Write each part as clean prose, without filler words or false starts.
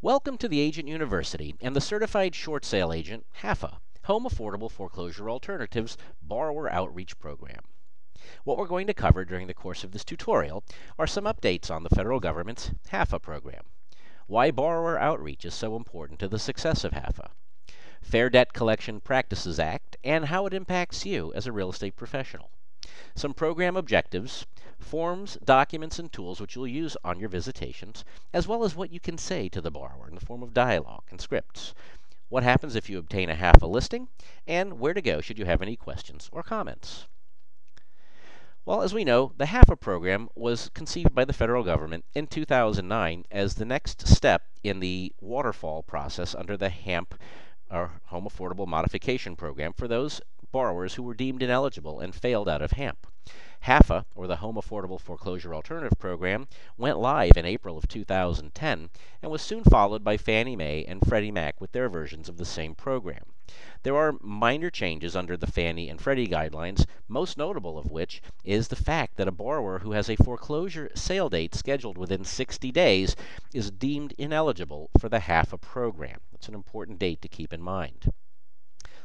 Welcome to the Agent University and the Certified Short Sale Agent, HAFA, Home Affordable Foreclosure Alternatives Borrower Outreach Program. What we're going to cover during the course of this tutorial are some updates on the federal government's HAFA program, why borrower outreach is so important to the success of HAFA, Fair Debt Collection Practices Act, and how it impacts you as a real estate professional, some program objectives, forms, documents, and tools which you'll use on your visitations, as well as what you can say to the borrower in the form of dialogue and scripts, what happens if you obtain a HAFA listing, and where to go should you have any questions or comments. Well, as we know, the HAFA program was conceived by the federal government in 2009 as the next step in the waterfall process under the HAMP, or Home Affordable Modification Program, for those borrowers who were deemed ineligible and failed out of HAMP. HAFA, or the Home Affordable Foreclosure Alternative Program, went live in April of 2010 and was soon followed by Fannie Mae and Freddie Mac with their versions of the same program. There are minor changes under the Fannie and Freddie guidelines, most notable of which is the fact that a borrower who has a foreclosure sale date scheduled within 60 days is deemed ineligible for the HAFA program. That's an important date to keep in mind.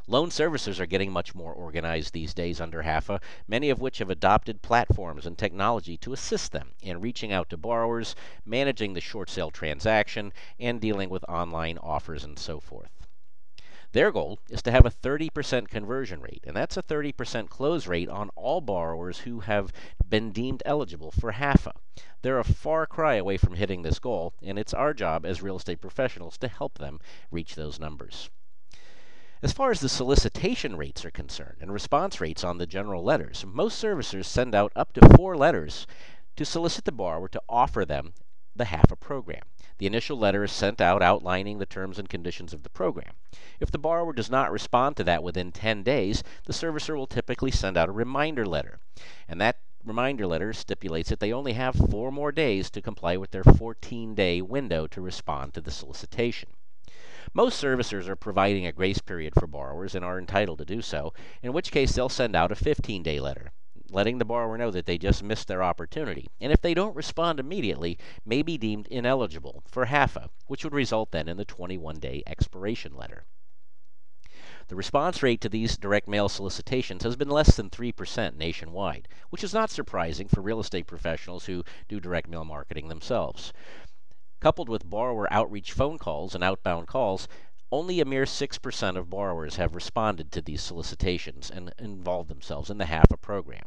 Loan servicers are getting much more organized these days under HAFA, many of which have adopted platforms and technology to assist them in reaching out to borrowers, managing the short sale transaction, and dealing with online offers and so forth. Their goal is to have a 30% conversion rate, and that's a 30% close rate on all borrowers who have been deemed eligible for HAFA. They're a far cry away from hitting this goal, and it's our job as real estate professionals to help them reach those numbers. As far as the solicitation rates are concerned and response rates on the general letters, most servicers send out up to 4 letters to solicit the borrower to offer them the HAFA program. The initial letter is sent out outlining the terms and conditions of the program. If the borrower does not respond to that within 10 days, the servicer will typically send out a reminder letter. And that reminder letter stipulates that they only have 4 more days to comply with their 14-day window to respond to the solicitation. Most servicers are providing a grace period for borrowers and are entitled to do so, in which case they'll send out a 15-day letter, letting the borrower know that they just missed their opportunity, and if they don't respond immediately, may be deemed ineligible for HAFA, which would result then in the 21-day expiration letter. The response rate to these direct mail solicitations has been less than 3% nationwide, which is not surprising for real estate professionals who do direct mail marketing themselves. Coupled with borrower outreach phone calls and outbound calls, only a mere 6% of borrowers have responded to these solicitations and involved themselves in the HAFA program.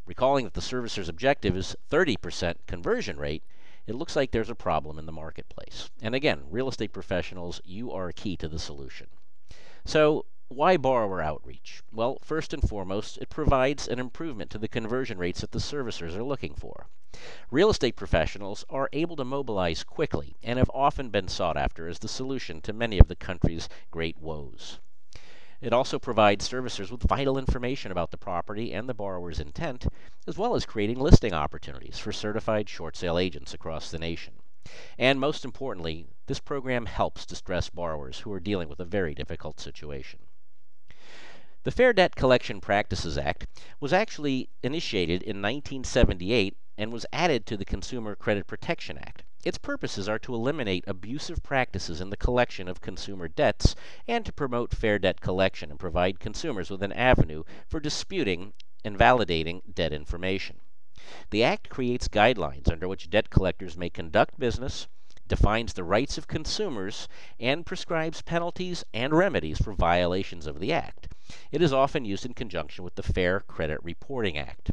Recalling that the servicer's objective is 30% conversion rate, it looks like there's a problem in the marketplace. And again, real estate professionals, you are key to the solution. So, why borrower outreach? Well, first and foremost, it provides an improvement to the conversion rates that the servicers are looking for. Real estate professionals are able to mobilize quickly and have often been sought after as the solution to many of the country's great woes. It also provides servicers with vital information about the property and the borrower's intent, as well as creating listing opportunities for certified short sale agents across the nation. And most importantly, this program helps distressed borrowers who are dealing with a very difficult situation. The Fair Debt Collection Practices Act was actually initiated in 1978 and was added to the Consumer Credit Protection Act. Its purposes are to eliminate abusive practices in the collection of consumer debts and to promote fair debt collection and provide consumers with an avenue for disputing and validating debt information. The Act creates guidelines under which debt collectors may conduct business, defines the rights of consumers, and prescribes penalties and remedies for violations of the Act. It is often used in conjunction with the Fair Credit Reporting Act.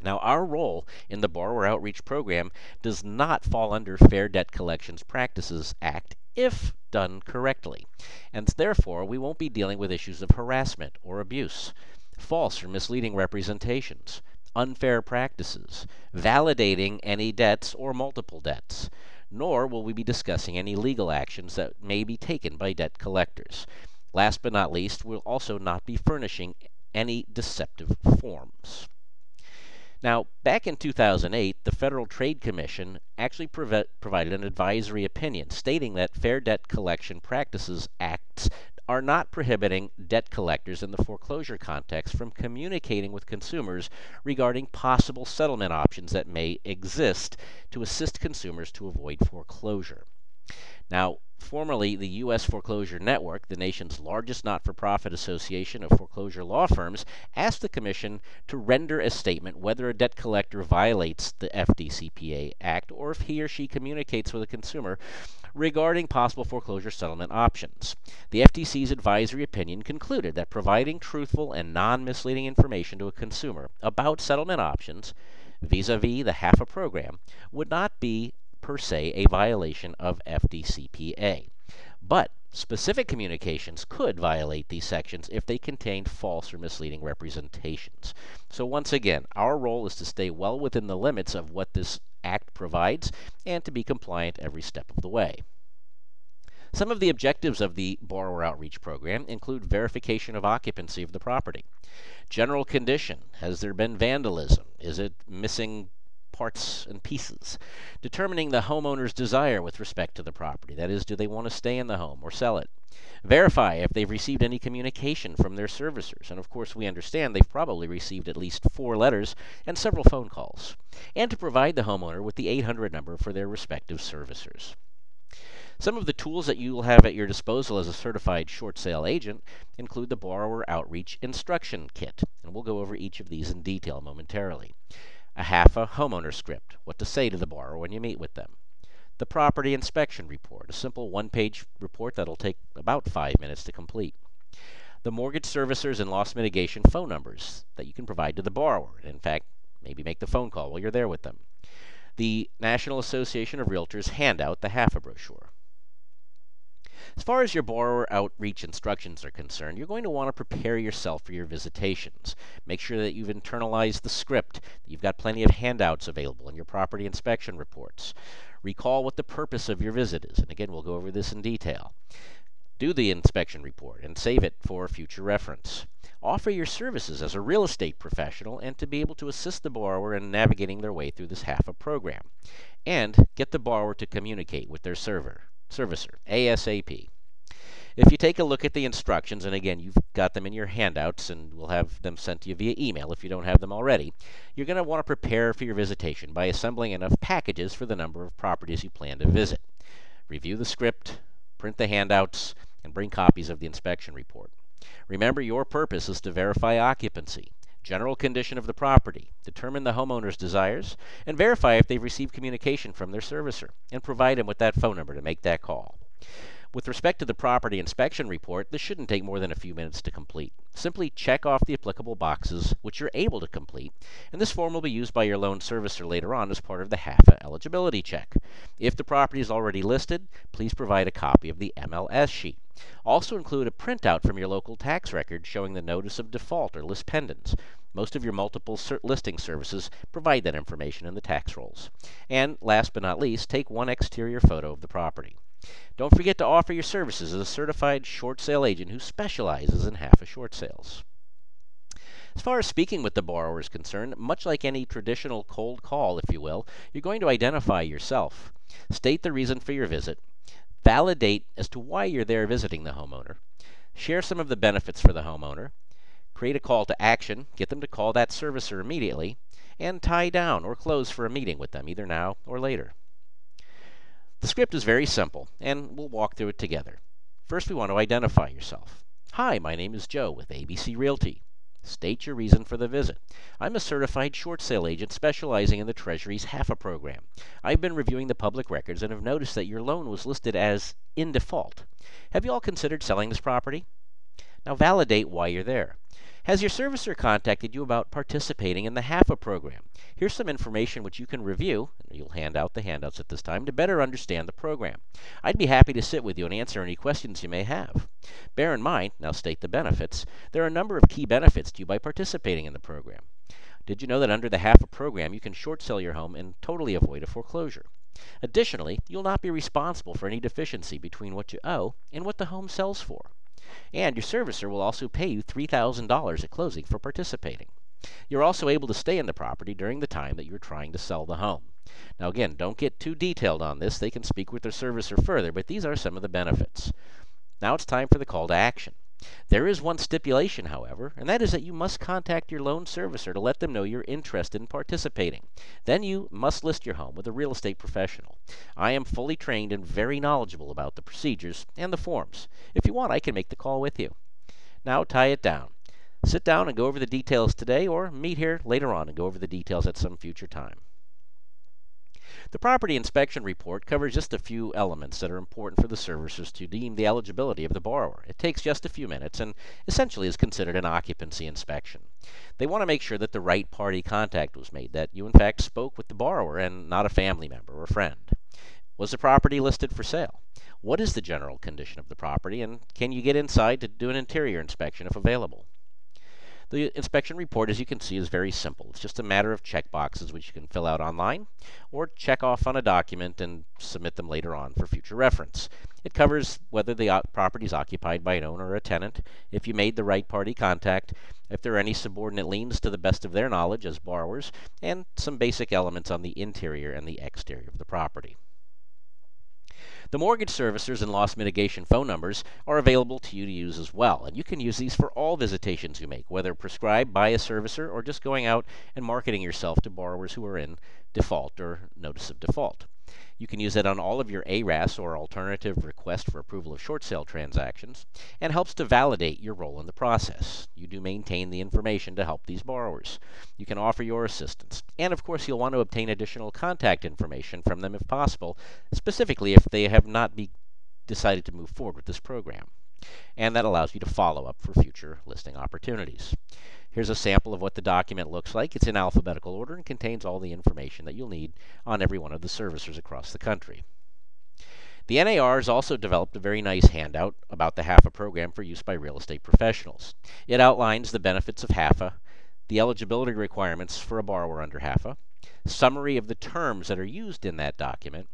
Now, our role in the Borrower Outreach Program does not fall under Fair Debt Collections Practices Act if done correctly, and therefore we won't be dealing with issues of harassment or abuse, false or misleading representations, unfair practices, validating any debts or multiple debts, nor will we be discussing any legal actions that may be taken by debt collectors. Last but not least, we'll also not be furnishing any deceptive forms. Now, back in 2008, the Federal Trade Commission actually provided an advisory opinion stating that Fair Debt Collection Practices Acts are not prohibiting debt collectors in the foreclosure context from communicating with consumers regarding possible settlement options that may exist to assist consumers to avoid foreclosure. Now, formerly the U.S. Foreclosure Network, the nation's largest not-for-profit association of foreclosure law firms, asked the Commission to render a statement whether a debt collector violates the FDCPA Act or if he or she communicates with a consumer regarding possible foreclosure settlement options. The FTC's advisory opinion concluded that providing truthful and non-misleading information to a consumer about settlement options vis-a-vis the HAFA program would not be per se a violation of FDCPA. But specific communications could violate these sections if they contained false or misleading representations. So once again, our role is to stay well within the limits of what this Act provides and to be compliant every step of the way. Some of the objectives of the Borrower Outreach Program include verification of occupancy of the property, general condition, has there been vandalism, is it missing parts and pieces, determining the homeowner's desire with respect to the property, that is, do they want to stay in the home or sell it, verify if they've received any communication from their servicers, and of course we understand they've probably received at least 4 letters and several phone calls, and to provide the homeowner with the 800 number for their respective servicers. Some of the tools that you will have at your disposal as a certified short sale agent include the Borrower Outreach Instruction Kit, and we'll go over each of these in detail momentarily. A HAFA homeowner script, what to say to the borrower when you meet with them. The property inspection report, a simple one-page report that'll take about 5 minutes to complete. The mortgage servicers and loss mitigation phone numbers that you can provide to the borrower, and in fact, maybe make the phone call while you're there with them. The National Association of Realtors handout, the HAFA brochure. As far as your borrower outreach instructions are concerned, you're going to want to prepare yourself for your visitations. Make sure that you've internalized the script, that you've got plenty of handouts available in your property inspection reports. Recall what the purpose of your visit is, and again, we'll go over this in detail. Do the inspection report and save it for future reference. Offer your services as a real estate professional and to be able to assist the borrower in navigating their way through this HAFA program. And get the borrower to communicate with their servicer ASAP. If you take a look at the instructions, and again, you've got them in your handouts, and we'll have them sent to you via email if you don't have them already, you're going to want to prepare for your visitation by assembling enough packages for the number of properties you plan to visit. Review the script, print the handouts, and bring copies of the inspection report. Remember, your purpose is to verify occupancy, general condition of the property, determine the homeowner's desires, and verify if they've received communication from their servicer, and provide them with that phone number to make that call. With respect to the property inspection report, this shouldn't take more than a few minutes to complete. Simply check off the applicable boxes which you're able to complete, and this form will be used by your loan servicer later on as part of the HAFA eligibility check. If the property is already listed, please provide a copy of the MLS sheet. Also include a printout from your local tax record showing the notice of default or list pendants. Most of your multiple listing services provide that information in the tax rolls. And last but not least, take one exterior photo of the property. Don't forget to offer your services as a certified short sale agent who specializes in HAFA short sales. As far as speaking with the borrower is concerned, much like any traditional cold call, if you will, you're going to identify yourself, state the reason for your visit, validate as to why you're there visiting the homeowner, share some of the benefits for the homeowner, create a call to action, get them to call that servicer immediately, and tie down or close for a meeting with them, either now or later. The script is very simple, and we'll walk through it together. First, we want to identify yourself. Hi, my name is Joe with ABC Realty. State your reason for the visit. I'm a certified short sale agent specializing in the Treasury's HAFA program. I've been reviewing the public records and have noticed that your loan was listed as in default. Have you all considered selling this property? Now validate why you're there. Has your servicer contacted you about participating in the HAFA program? Here's some information which you can review, and you'll hand out the handouts at this time, to better understand the program. I'd be happy to sit with you and answer any questions you may have. Bear in mind, now state the benefits, there are a number of key benefits to you by participating in the program. Did you know that under the HAFA program you can short sell your home and totally avoid a foreclosure? Additionally, you'll not be responsible for any deficiency between what you owe and what the home sells for. And your servicer will also pay you $3,000 at closing for participating. You're also able to stay in the property during the time that you're trying to sell the home. Now again, don't get too detailed on this. They can speak with their servicer further, but these are some of the benefits. Now it's time for the call to action. There is one stipulation, however, and that is that you must contact your loan servicer to let them know you're interested in participating. Then you must list your home with a real estate professional. I am fully trained and very knowledgeable about the procedures and the forms. If you want, I can make the call with you. Now tie it down. Sit down and go over the details today, or meet here later on and go over the details at some future time. The property inspection report covers just a few elements that are important for the servicers to deem the eligibility of the borrower. It takes just a few minutes and essentially is considered an occupancy inspection. They want to make sure that the right party contact was made, that you in fact spoke with the borrower and not a family member or friend. Was the property listed for sale? What is the general condition of the property, and can you get inside to do an interior inspection if available? The inspection report, as you can see, is very simple. It's just a matter of check boxes which you can fill out online or check off on a document and submit them later on for future reference. It covers whether the property is occupied by an owner or a tenant, if you made the right party contact, if there are any subordinate liens to the best of their knowledge as borrowers, and some basic elements on the interior and the exterior of the property. The mortgage servicers and loss mitigation phone numbers are available to you to use as well, and you can use these for all visitations you make, whether prescribed by a servicer or just going out and marketing yourself to borrowers who are in default or notice of default. You can use it on all of your ARAS or alternative request for approval of short sale transactions, and helps to validate your role in the process. You do maintain the information to help these borrowers. You can offer your assistance, and of course you'll want to obtain additional contact information from them if possible, specifically if they have not decided to move forward with this program. And that allows you to follow up for future listing opportunities. Here's a sample of what the document looks like. It's in alphabetical order and contains all the information that you'll need on every one of the servicers across the country. The NAR has also developed a very nice handout about the HAFA program for use by real estate professionals. It outlines the benefits of HAFA, the eligibility requirements for a borrower under HAFA, summary of the terms that are used in that document,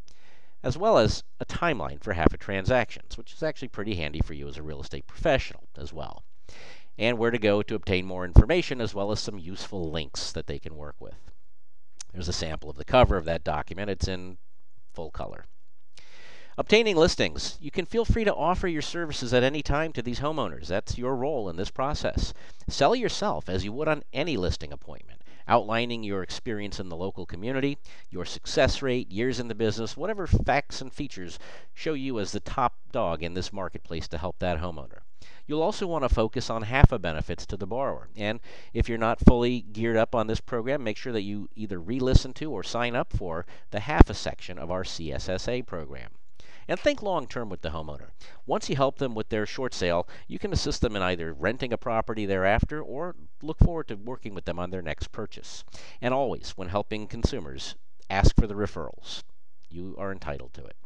as well as a timeline for HAFA transactions, which is actually pretty handy for you as a real estate professional as well, and where to go to obtain more information, as well as some useful links that they can work with. There's a sample of the cover of that document. It's in full color. Obtaining listings. You can feel free to offer your services at any time to these homeowners. That's your role in this process. Sell yourself as you would on any listing appointment, outlining your experience in the local community, your success rate, years in the business, whatever facts and features show you as the top dog in this marketplace to help that homeowner. You'll also want to focus on HAFA benefits to the borrower. And if you're not fully geared up on this program, make sure that you either re-listen to or sign up for the HAFA section of our CSSA program. And think long-term with the homeowner. Once you help them with their short sale, you can assist them in either renting a property thereafter or look forward to working with them on their next purchase. And always, when helping consumers, ask for the referrals. You are entitled to it.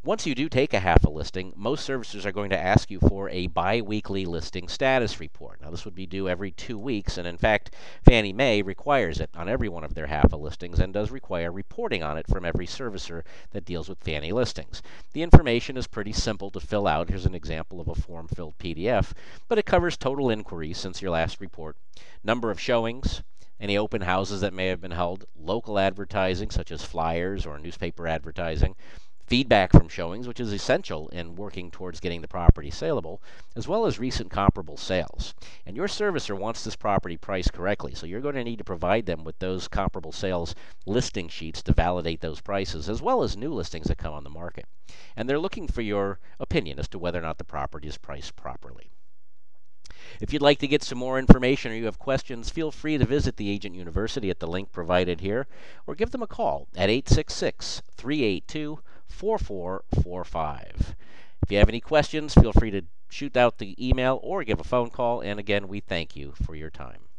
Once you do take a HAFA listing, most servicers are going to ask you for a bi-weekly listing status report. Now, this would be due every 2 weeks, and in fact, Fannie Mae requires it on every one of their HAFA listings and does require reporting on it from every servicer that deals with Fannie listings. The information is pretty simple to fill out. Here's an example of a form-filled PDF, but it covers total inquiries since your last report, number of showings, any open houses that may have been held, local advertising such as flyers or newspaper advertising, feedback from showings, which is essential in working towards getting the property saleable, as well as recent comparable sales. And your servicer wants this property priced correctly, so you're going to need to provide them with those comparable sales listing sheets to validate those prices, as well as new listings that come on the market. And they're looking for your opinion as to whether or not the property is priced properly. If you'd like to get some more information or you have questions, feel free to visit the Agent University at the link provided here, or give them a call at 866-382-4445. If you have any questions, feel free to shoot out the email or give a phone call, and again, we thank you for your time.